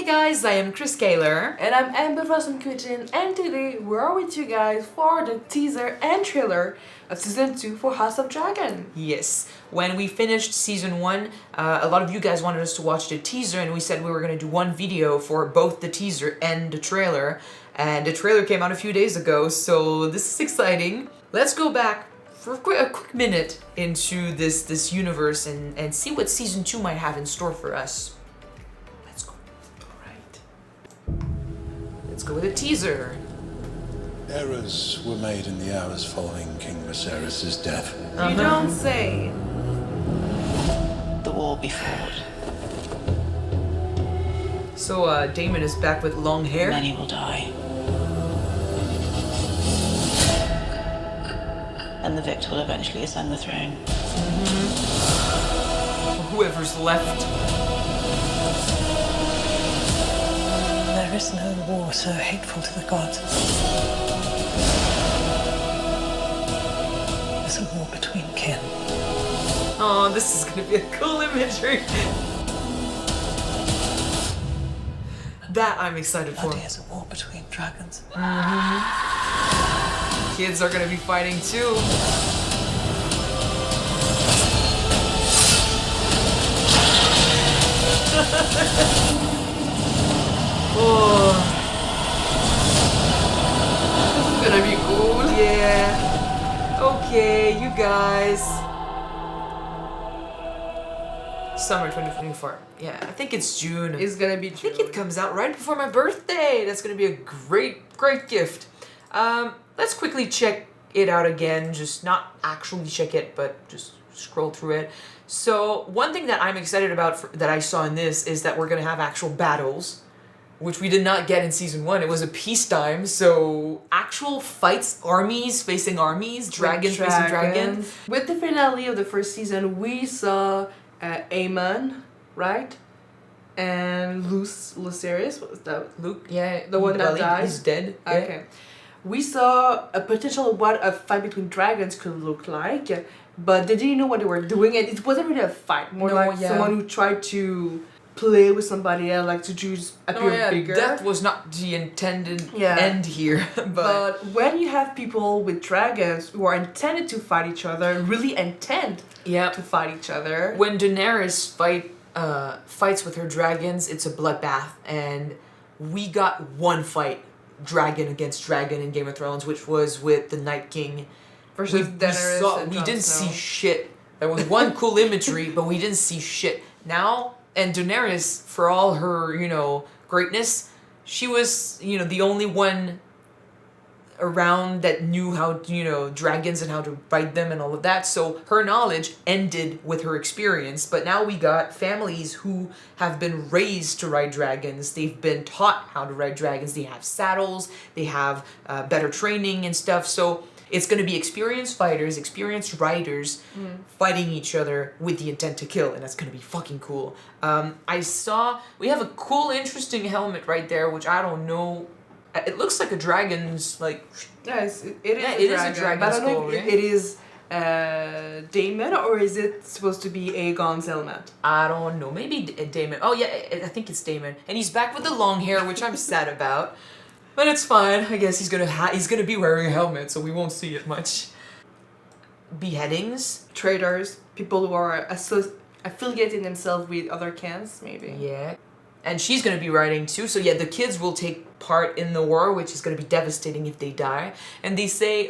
Hey guys, I am Chris Kaler. And I'm Amber from Kyuujin, and today we're with you guys for the teaser and trailer of Season 2 for House of Dragon. Yes, when we finished Season 1, a lot of you guys wanted us to watch the teaser, and we said we were going to do one video for both the teaser and the trailer. And the trailer came out a few days ago, so this is exciting. Let's go back for a quick minute into this universe and see what Season 2 might have in store for us. Let's go. Alright. Let's go with a teaser. Errors were made in the hours following King Viserys' death. You don't say. The war be fought. So Daemon is back with long hair. Many will die. And the victor will eventually ascend the throne. Whoever's left. There is no war so hateful to the gods. It's a war between kin. Oh, this is gonna be a cool imagery. That I'm excited for. Bloody is a war between dragons. Kids are gonna be fighting too. Oh, This is gonna be cool. yeah. Okay, you guys. Summer 2024. Yeah, I think it's June. It's gonna be I think it comes out right before my birthday. That's gonna be a great gift. Let's quickly check it out again. Just not actually check it, but just scroll through it. So one thing that I'm excited about that I saw in this is that we're gonna have actual battles, which we did not get in Season 1. It was a peacetime, so actual fights, armies facing armies, dragons facing dragons. With the finale of the first season, we saw Aemon, right? And Lucerys, what was that? Luke, yeah, The one that well, died? he's dead. Yeah. Okay. We saw a potential what a fight between dragons could look like, but they didn't know what they were doing, and it wasn't really a fight. More No, like yeah. someone who tried to play with somebody else, like to just appear bigger. That was not the intended Yeah. end here, but But when you have people with dragons who are intended to fight each other, really intend yeah. to fight each other, When Daenerys fights with her dragons, it's a bloodbath, and we got one fight, dragon against dragon in Game of Thrones, which was with the Night King. versus Daenerys and We Jon didn't Snow. see shit. There was one cool imagery, but we didn't see shit. Now, and Daenerys, for all her, greatness, she was, the only one around that knew how, dragons and how to ride them and all of that. So her knowledge ended with her experience. But now we got families who have been raised to ride dragons. They've been taught how to ride dragons. They have saddles. They have better training and stuff. So it's going to be experienced fighters, experienced riders fighting each other with the intent to kill, and that's going to be fucking cool. We have a cool, interesting helmet right there, which I don't know. It looks like a dragon's, Yes, it is a dragon. But I don't know skull, if right? it is Daemon, or is it supposed to be Aegon's helmet? I don't know, maybe Daemon. Oh yeah, I think it's Daemon. And he's back with the long hair, which I'm sad about. But it's fine. I guess he's gonna be wearing a helmet, so we won't see it much. Beheadings. Traders, people who are affiliating themselves with other clans, maybe. Yeah. And she's gonna be riding too, so yeah, the kids will take part in the war, which is gonna be devastating if they die. And they say,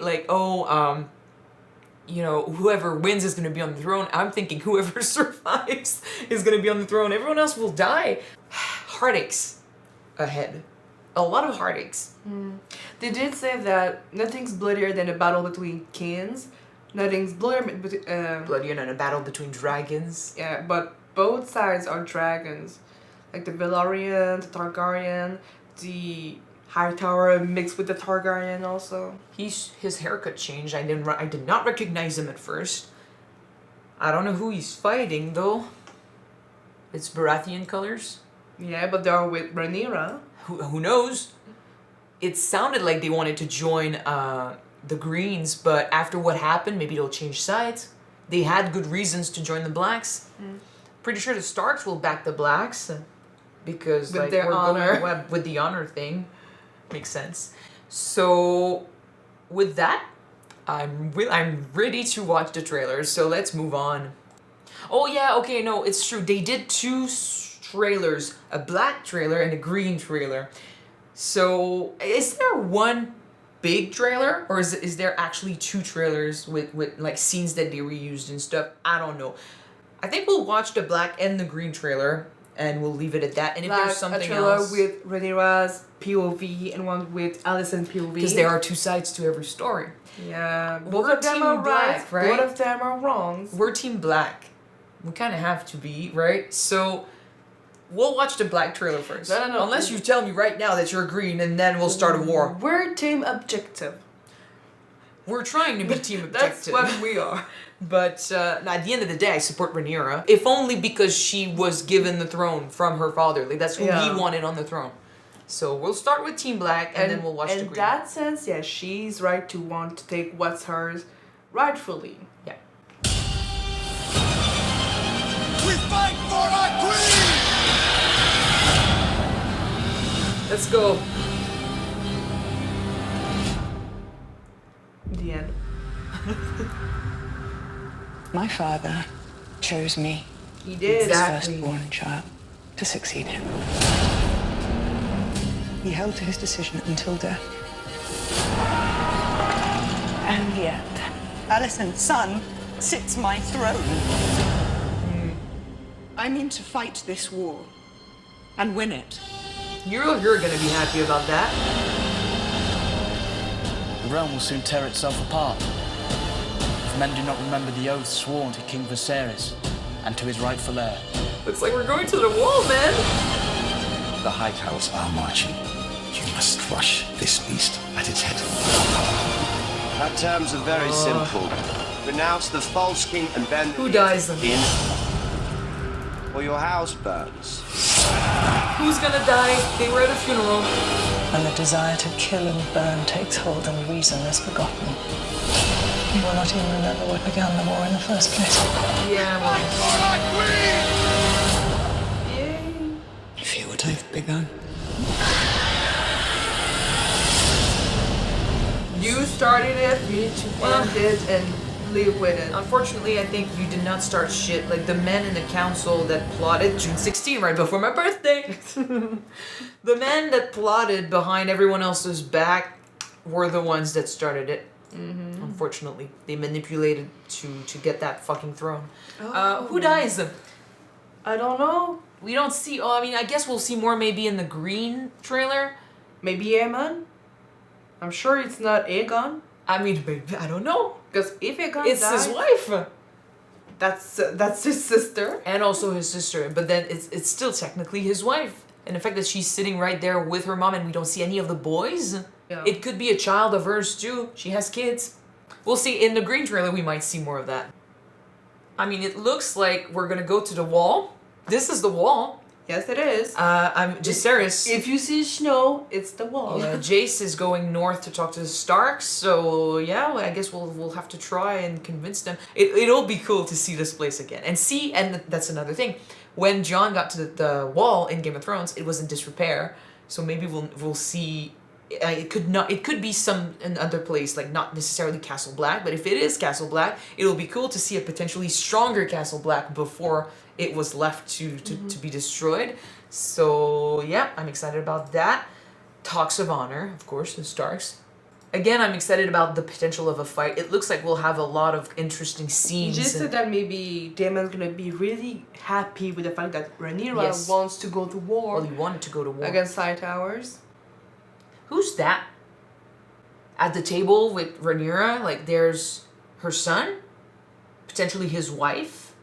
whoever wins is gonna be on the throne. I'm thinking whoever survives is gonna be on the throne. Everyone else will die. Heartaches ahead. A lot of heartaches. They did say that nothing's bloodier than a battle between kings. Nothing's bloodier, Bloodier than a battle between dragons. yeah, but both sides are dragons. Like the Velaryon, the Targaryen, the Hightower mixed with the Targaryen also. His haircut changed. I did not recognize him at first. I don't know who he's fighting though. It's Baratheon colors. Yeah, but they're with Rhaenyra. Who knows? It sounded like they wanted to join the Greens, but after what happened, maybe they'll change sides. They had good reasons to join the Blacks. Pretty sure the Starks will back the Blacks. because With like their we're honor. going with the honor thing. Makes sense. So with that, I'm ready to watch the trailers. So let's move on. Oh yeah, okay, no, it's true. They did two trailers, a black trailer and a green trailer. So is there one big trailer, or is there actually two trailers with like scenes that they reused and stuff? I don't know. I think we'll watch the black and the green trailer, and we'll leave it at that. And if Like there's something a trailer else, with Rhaenyra's POV and one with Alicent POV. because there are two sides to every story. Yeah, both We're of them team are right, black, right? both of them are wrong. We're team black. We kind of have to be, right? So we'll watch the black trailer first. No. Unless you tell me right now that you're green, and then we'll start a war. We're team objective. We're trying to be team That's objective. what we are. But at the end of the day, I support Rhaenyra, if only because she was given the throne from her father. Like that's who he wanted on the throne. So we'll start with Team Black, and then we'll watch the green. In that sense, yeah, she's right to want to take what's hers rightfully. Yeah. We fight for our queen! Let's go. The end. My father chose me, He did. his Exactly. firstborn child, to succeed him. He held to his decision until death. And yet, Alicent's son sits my throne. I mean to fight this war and win it. You're gonna be happy about that. The realm will soon tear itself apart. If men do not remember the oath sworn to King Viserys and to his rightful heir. Looks like we're going to the wall, man. The Hightowers are marching. You must crush this beast at its head. Our terms are very simple. Renounce the false king and bend Who the dies then? king, or your house burns. Who's gonna die? They were at a funeral. When the desire to kill and burn takes hold and reason is forgotten, you will not even remember what began the war in the first place. Yeah, well, For our queen! Yay. Fear what I've begun. You started it, you need to end it and live with it. unfortunately, I think you did not start shit. Like the men in the council that plotted June 16, right before my birthday. The men that plotted behind everyone else's back were the ones that started it. Mm-hmm. Unfortunately, they manipulated to get that fucking throne. Who dies? I don't know. We don't see. Oh, I mean, I guess we'll see more maybe in the green trailer. Maybe Aemon? I'm sure it's not Aegon. I mean, maybe, I don't know. Because if Aegon It's dies, his wife. that's his sister. And also his sister, but then it's still technically his wife. And the fact that she's sitting right there with her mom and we don't see any of the boys, Yeah. it could be a child of hers too. She has kids. We'll see. In the green trailer, we might see more of that. I mean, it looks like we're gonna go to the wall. This is the wall. Yes, it is. I'm Jaceres. If you see snow, it's the wall. Yeah, Jace is going north to talk to the Starks, so yeah, I guess we'll have to try and convince them. It'll be cool to see this place again and see. And that's another thing. When Jon got to the wall in Game of Thrones, it was in disrepair. So maybe we'll see. It could be some another place, like not necessarily Castle Black, but if it is Castle Black, it'll be cool to see a potentially stronger Castle Black before it was left to be destroyed. So yeah, I'm excited about that. Talks of honor, of course, the Starks. Again, I'm excited about the potential of a fight. It looks like we'll have a lot of interesting You scenes. just said that maybe Daemon's gonna be really happy with the fact that Rhaenyra Yes. wants to go to war Well, he wanted to go to war. against Hightowers. Who's that? At the table with Rhaenyra, like there's her son, potentially his wife.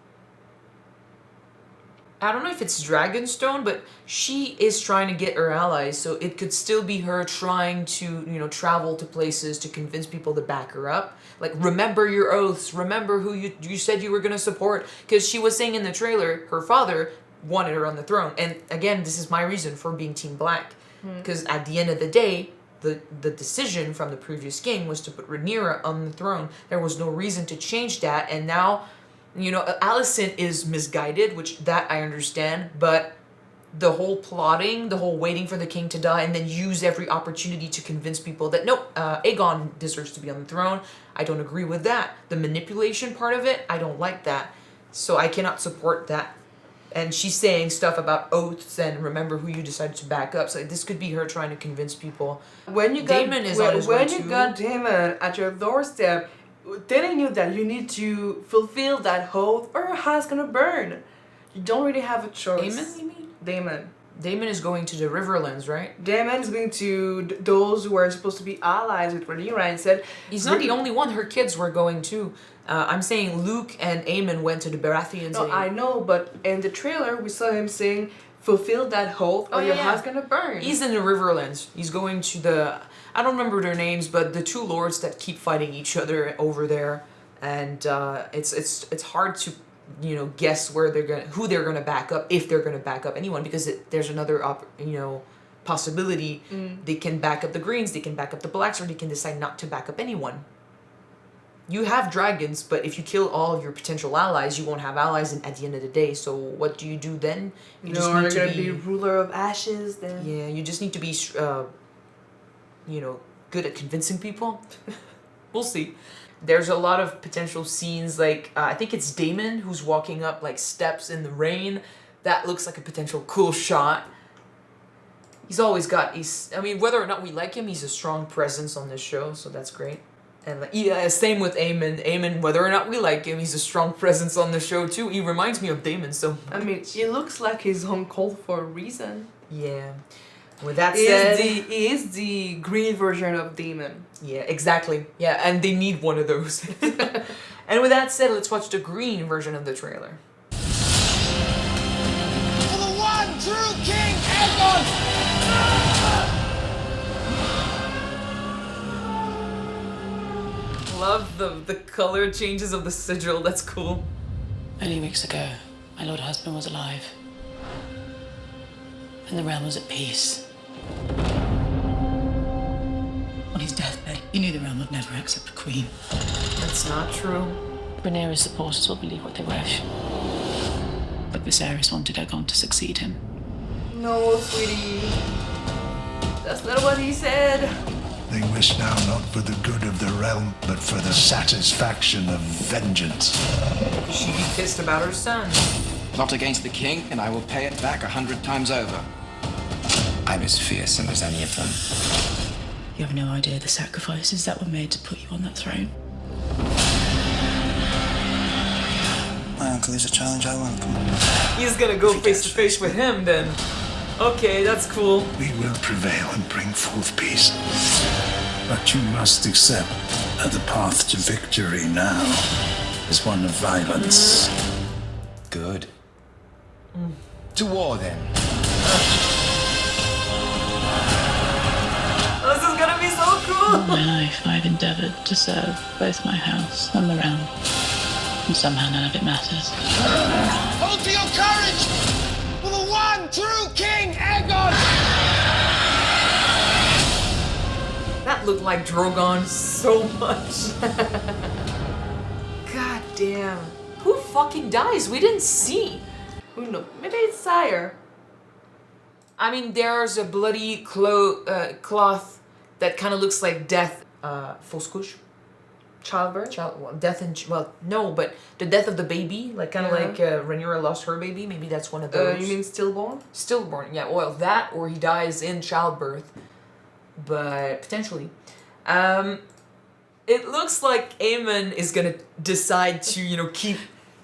I don't know if it's Dragonstone, but she is trying to get her allies, so it could still be her trying to, travel to places to convince people to back her up. Like, remember your oaths, remember who you said you were going to support. Because she was saying in the trailer, her father wanted her on the throne. And again, this is my reason for being Team Black. Because at the end of the day, the decision from the previous king was to put Rhaenyra on the throne. There was no reason to change that, and now, Alicent is misguided, which that I understand, but the whole plotting, the whole waiting for the king to die, and then use every opportunity to convince people that, nope, Aegon deserves to be on the throne. I don't agree with that. The manipulation part of it, I don't like that. So I cannot support that. And she's saying stuff about oaths and remember who you decided to back up. So this could be her trying to convince people. When you Daemon is on his way when you too. got Daemon at your doorstep, telling you that you need to fulfill that oath or your house gonna burn. You don't really have a choice. Daemon, you mean? Daemon. Daemon is going to the Riverlands, right? Daemon is going to those who are supposed to be allies with Rhaenyra and said... He's not the only one. Her kids were going too. I'm saying Luke and Aemon went to the Baratheons. No, I know, but in the trailer we saw him saying, fulfill that oath or your house gonna burn. He's in the Riverlands. He's going to the... I don't remember their names, but the two lords that keep fighting each other over there. And it's hard to... guess where who they're gonna back up, if they're gonna back up anyone, because there's another possibility. They can back up the Greens, they can back up the Blacks, or they can decide not to back up anyone. You have dragons, but if you kill all of your potential allies, you won't have allies at the end of the day. So what do you do then? You just need to be ruler of ashes then. Yeah, you just need to be good at convincing people. We'll see. There's a lot of potential scenes, like, I think it's Daemon who's walking up, like, steps in the rain. That looks like a potential cool shot. He's always got, whether or not we like him, he's a strong presence on this show, so that's great. And, same with Aemon. Aemon, whether or not we like him, he's a strong presence on the show, too. He reminds me of Daemon, so... he looks like he's on cold for a reason. Yeah. With that said... He is the green version of Daemon. Yeah, exactly. Yeah, and they need one of those. And with that said, let's watch the green version of the trailer. For the one true King Aegon! Love the color changes of the sigil. That's cool. Many weeks ago, my lord husband was alive. And the realm was at peace. On his deathbed, he knew the realm would never accept a queen. That's not true. Rhaenyra's supporters will believe what they wish. But Viserys wanted Aegon to succeed him. No, sweetie. That's not what he said. They wish now not for the good of the realm, but for the satisfaction of vengeance. She'd be pissed about her son. Not against the king, and I will pay it back 100 times over. I'm as fearsome as any of them. You have no idea the sacrifices that were made to put you on that throne. My uncle is a challenge I welcome. He's gonna go face to face with him then. Okay, that's cool. We will prevail and bring forth peace. But you must accept that the path to victory now is one of violence. Good. To war, then. This is gonna be so cool! All my life, I've endeavored to serve both my house and the realm. And somehow none of it matters. Hold to your courage! For the one true King Aegon! That looked like Drogon so much. God damn. Who fucking dies? We didn't see. Who knows? Maybe it's Sire. I mean, there's a bloody cloth that kind of looks like death. Fausse couche? Childbirth? Death and... Well, no, but the death of the baby. Like, kind of like Rhaenyra lost her baby. Maybe that's one of those. You mean stillborn? Stillborn, yeah. Well, that or he dies in childbirth. But potentially. It looks like Aemon is gonna decide to, keep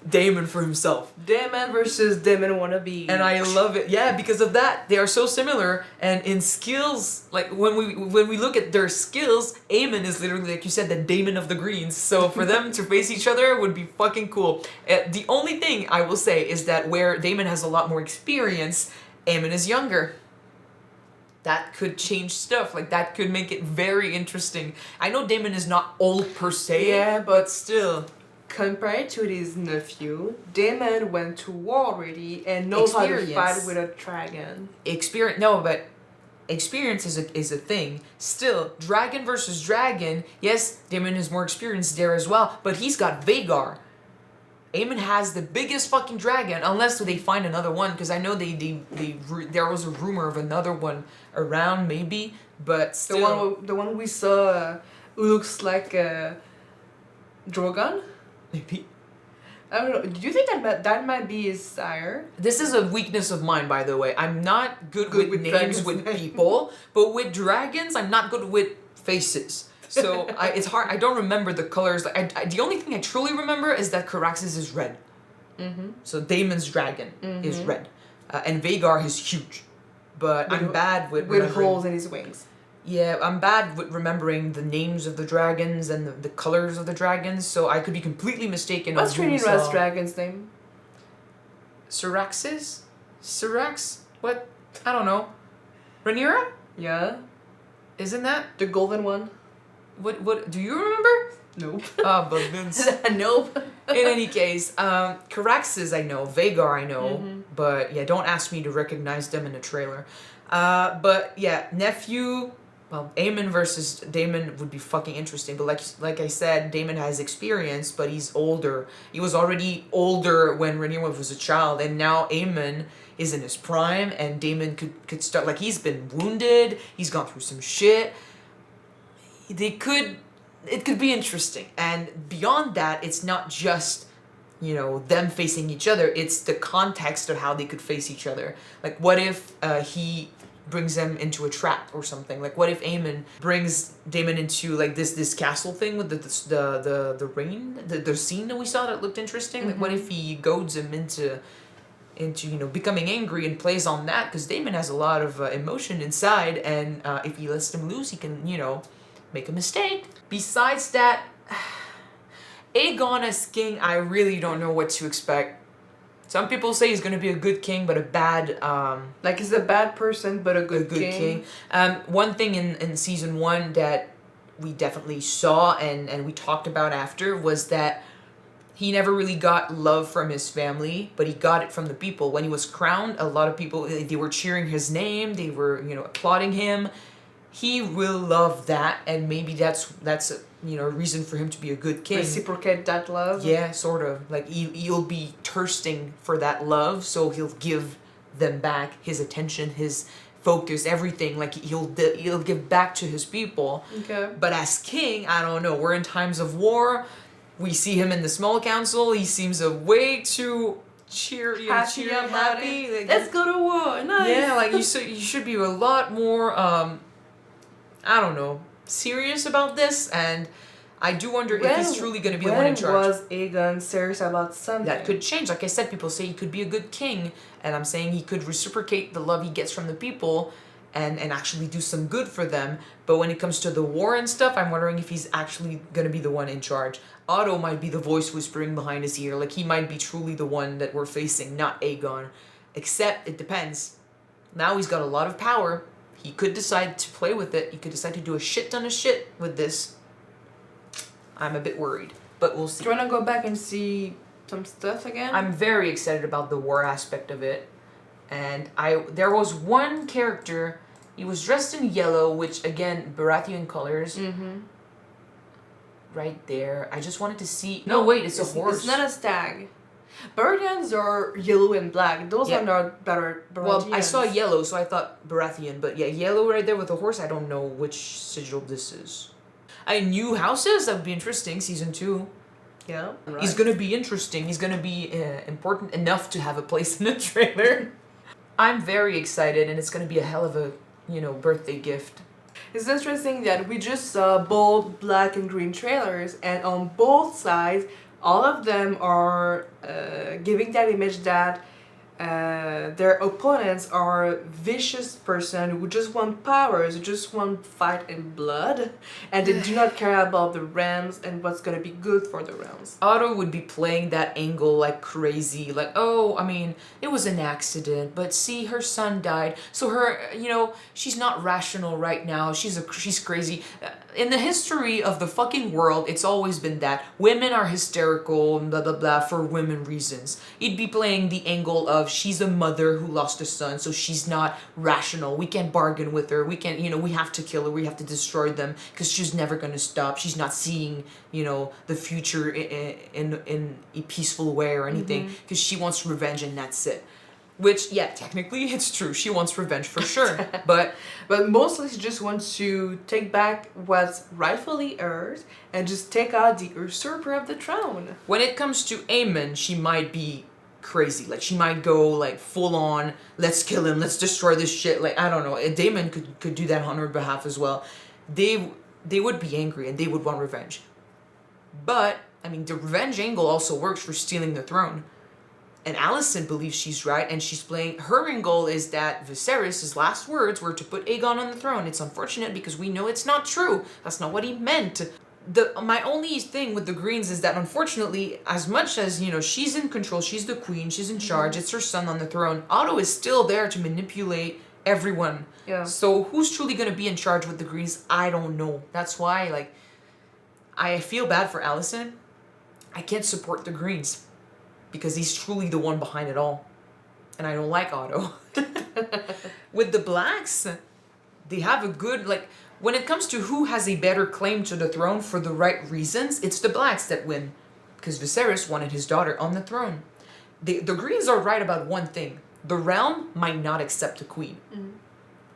Daemon for himself. Daemon versus Daemon wannabe. And I love it. Yeah, because of that. They are so similar. And in skills, like when we look at their skills, Aemon is literally, like you said, the Daemon of the Greens. So for them to face each other would be fucking cool. The only thing I will say is that where Daemon has a lot more experience, Aemon is younger. That could change stuff. Like, that could make it very interesting. I know Daemon is not old per se. Yeah, but still. Compared to his nephew, Daemon went to war already and knows how to fight with a dragon. Experience is a thing. Still, dragon versus dragon, yes, Daemon has more experience there as well, but he's got Vhagar. Aemon has the biggest fucking dragon, unless they find another one, because I know there was a rumor of another one around, maybe, but still. The one we saw who looks like a Drogon? Maybe. I don't know. Do you think that might be his sire? This is a weakness of mine, by the way. I'm not good with names dragons. with people, but with dragons, I'm not good with faces. So it's hard. I don't remember the colors. The only thing I truly remember is that Caraxes is red. Mm-hmm. So Daemon's dragon is red, and Vhagar is huge. But I'm bad with holes in his wings. Yeah, I'm bad with remembering the names of the dragons and the colors of the dragons. So I could be completely mistaken. What's Rhaenyra's dragon's name? Syraxes? Syrax? What? I don't know. Rhaenyra? Yeah. Isn't that the golden one? What do you remember? Nope. Ah, but Vince. Nope. In any case, Caraxes I know, Vhagar I know, but yeah, don't ask me to recognize them in the trailer. But yeah, nephew, well, Aemon versus Daemon would be fucking interesting. But like I said, Daemon has experience, but he's older. He was already older when Rhaenyra was a child, and now Aemon is in his prime, and Daemon could start, like, he's been wounded, he's gone through some shit. It could be interesting. And beyond that, it's not just, them facing each other. It's the context of how they could face each other. Like, what if he brings them into a trap or something? Like, what if Aemon brings Daemon into, like, this castle thing with the rain, the scene that we saw that looked interesting? Like, what if he goads him into becoming angry and plays on that? Because Daemon has a lot of emotion inside, and if he lets them loose, he can, make a mistake. Besides that, Aegon as king, I really don't know what to expect. Some people say he's gonna be a good king, but a bad like he's a bad person, but a good king. One thing in season 1 that we definitely saw and we talked about after was that he never really got love from his family, but he got it from the people. When he was crowned, a lot of people, they were cheering his name, they were applauding him. He will love that, and maybe that's a reason for him to be a good king. Reciprocate that love. Yeah, sort of. Like he'll be thirsting for that love, so he'll give them back his attention, his focus, everything. Like he'll give back to his people. Okay. But as king, I don't know. We're in times of war. We see him in the small council. He seems a way too happy. Like, let's go to war. Nice. Yeah, like you should be a lot more. I don't know, serious about this, and I do wonder if he's truly going to be the one in charge. When was Aegon serious about something? That could change. Like I said, people say he could be a good king, and I'm saying he could reciprocate the love he gets from the people and actually do some good for them. But when it comes to the war and stuff, I'm wondering if he's actually going to be the one in charge. Otto might be the voice whispering behind his ear. Like, he might be truly the one that we're facing, not Aegon. Except, it depends. Now he's got a lot of power. He could decide to play with it. He could decide to do a shit ton of shit with this. I'm a bit worried, but we'll see. Do you want to go back and see some stuff again? I'm very excited about the war aspect of it. And there was one character, he was dressed in yellow, which, again, Baratheon colors. Mm-hmm. Right there. I just wanted to see... No, wait, it's a horse. It's not a stag. Baratheons are yellow and black. Those are not better Baratheons. Well, I saw yellow, so I thought Baratheon. But yeah, yellow right there with a horse. I don't know which sigil this is. New houses? That would be interesting. Season 2. Yeah. Right. He's going to be interesting. He's going to be important enough to have a place in the trailer. I'm very excited, and it's going to be a hell of a, birthday gift. It's interesting that we just saw both black and green trailers, and on both sides, all of them are giving that image that their opponents are vicious person who just want powers, who just want fight and blood, and they do not care about the realms and what's gonna be good for the realms. Otto would be playing that angle like crazy, like, oh, I mean, it was an accident, but see, her son died, so her, she's not rational right now, she's crazy. In the history of the fucking world, it's always been that women are hysterical and blah blah blah for women reasons. He'd be playing the angle of of she's a mother who lost a son, so she's not rational. We can't bargain with her. We can't, we have to kill her. We have to destroy them because she's never going to stop. She's not seeing, the future in a peaceful way or anything because she wants revenge and that's it. Which, yeah, technically it's true. She wants revenge for sure. But mostly she just wants to take back what's rightfully hers and just take out the usurper of the throne. when it comes to Aemon, she might be crazy. Like, she might go, like, full on, let's kill him, let's destroy this shit. Like, I don't know. Daemon could do that on her behalf as well. They would be angry and they would want revenge. But, I mean, the revenge angle also works for stealing the throne. And Alicent believes she's right, and she's playing... Her end goal is that Viserys' last words were to put Aegon on the throne. It's unfortunate because we know it's not true. That's not what he meant. My only thing with the Greens is that, unfortunately, as much as, she's in control, she's the queen, she's in charge, it's her son on the throne, Otto is still there to manipulate everyone. Yeah. So who's truly going to be in charge with the Greens? I don't know. That's why, like, I feel bad for Alicent. I can't support the Greens. Because he's truly the one behind it all. And I don't like Otto. With the Blacks, they have a good, like, when it comes to who has a better claim to the throne for the right reasons, it's the Blacks that win. Because Viserys wanted his daughter on the throne. The Greens are right about one thing. The realm might not accept a queen.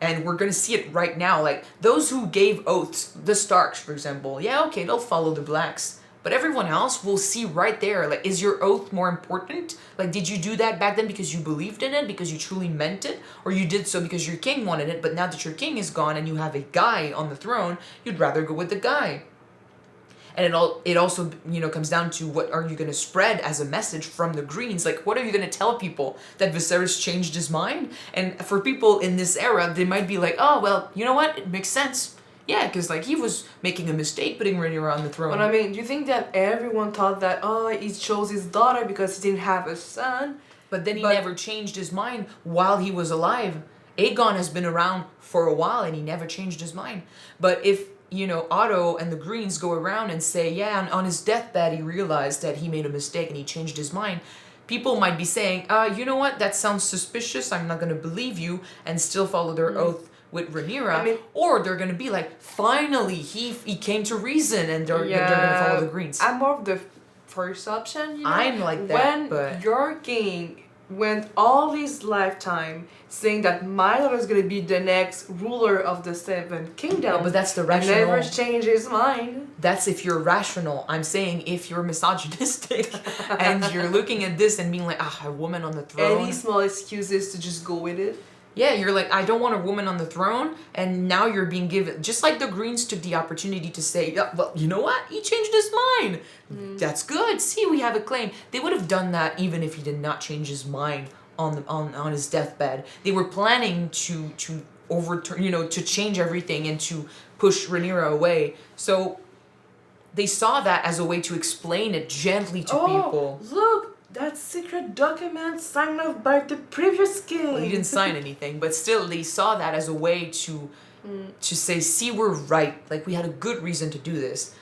And we're going to see it right now. Like, those who gave oaths, the Starks, for example, yeah, okay, they'll follow the Blacks. But everyone else will see right there, like, is your oath more important? Like, did you do that back then because you believed in it, because you truly meant it? Or you did so because your king wanted it, but now that your king is gone and you have a guy on the throne, you'd rather go with the guy. And it also, comes down to what are you going to spread as a message from the Greens? Like, what are you going to tell people? That Viserys changed his mind? And for people in this era, they might be like, oh, well, you know what? It makes sense. Yeah, because, like, he was making a mistake putting Rhaenyra on the throne. But I mean, do you think that everyone thought that, he chose his daughter because he didn't have a son? But then he never changed his mind while he was alive. Aegon has been around for a while and he never changed his mind. But if, Otto and the Greens go around and say, yeah, on his deathbed he realized that he made a mistake and he changed his mind, people might be saying, you know what, that sounds suspicious, I'm not going to believe you, and still follow their oath with Rhaenyra, or they're gonna be like, finally he came to reason, and they're gonna follow the Greens. I'm more of the first option. I'm like that, when your king went all his lifetime saying that my daughter is gonna be the next ruler of the Seven Kingdoms, Yeah, but that's the and rational. never changed his mind. That's if you're rational. I'm saying if you're misogynistic and you're looking at this and being like, a woman on the throne. Any small excuses to just go with it. Yeah, you're like, I don't want a woman on the throne, and now you're being given, just like the Greens took the opportunity to say, yeah, well, you know what? He changed his mind. That's good. See, we have a claim. They would have done that even if he did not change his mind on his deathbed. They were planning to overturn, to change everything and to push Rhaenyra away. So they saw that as a way to explain it gently to people. Look! That secret document signed off by the previous king. Well, he didn't sign anything, but still, they saw that as a way to say, see, we're right. Like, we had a good reason to do this.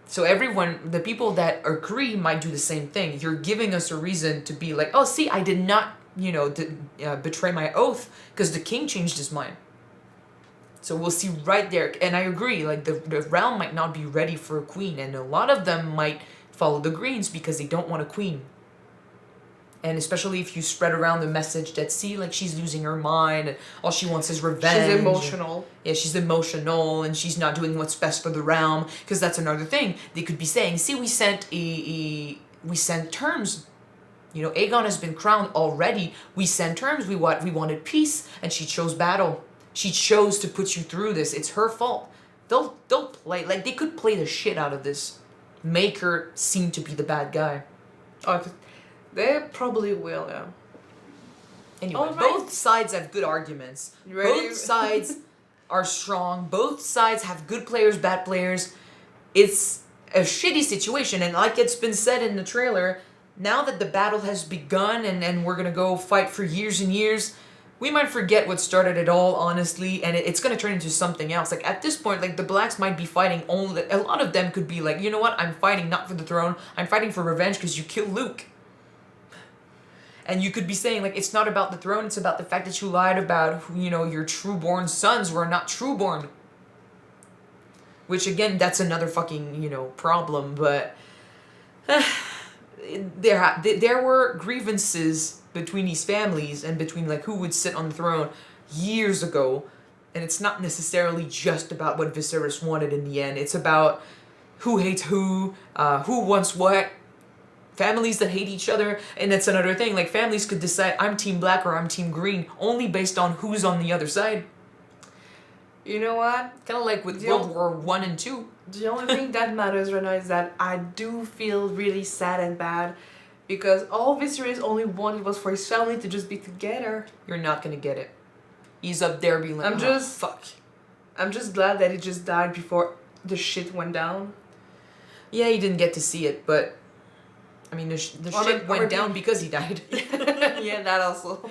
So everyone, the people that agree might do the same thing. You're giving us a reason to be like, oh, see, I did not, betray my oath because the king changed his mind. So we'll see right there. And I agree, like, the realm might not be ready for a queen, and a lot of them might follow the Greens because they don't want a queen. And especially if you spread around the message that, see, like, she's losing her mind, and all she wants is revenge. She's emotional. Yeah, she's emotional, and she's not doing what's best for the realm. Because that's another thing. They could be saying, see, we sent terms. Aegon has been crowned already. We sent terms. We wanted peace, and she chose battle. She chose to put you through this. It's her fault. They'll play, like, they could play the shit out of this. Make her seem to be the bad guy. They probably will, yeah. Anyway, both sides have good arguments. Both sides are strong. Both sides have good players, bad players. It's a shitty situation, and like it's been said in the trailer, now that the battle has begun and we're gonna go fight for years and years, we might forget what started it all, honestly, and it's gonna turn into something else. Like, at this point, like, the Blacks might be fighting only... A lot of them could be like, you know what, I'm fighting not for the throne, I'm fighting for revenge because you killed Luke. And you could be saying, like, it's not about the throne, it's about the fact that you lied about, who, you know, your true-born sons were not true-born. Which, again, that's another fucking, you know, problem, but... there were grievances between these families and between, like, who would sit on the throne years ago. And it's not necessarily just about what Viserys wanted in the end. It's about who hates who wants what. Families that hate each other, and that's another thing. Like, families could decide, I'm Team Black or I'm Team Green, only based on who's on the other side. You know what? Kind of like with World War 1 and 2. The only thing that matters right now is that I do feel really sad and bad because all Viserys only wanted was for his family to just be together. You're not gonna get it. He's up there being like, fuck. I'm just glad that he just died before the shit went down. Yeah, he didn't get to see it, but I mean, the shit went down because he died. Yeah, that also.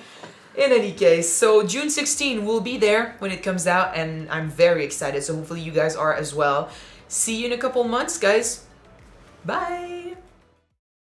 In any case, so June 16 will be there when it comes out, and I'm very excited, so hopefully you guys are as well. See you in a couple months, guys. Bye!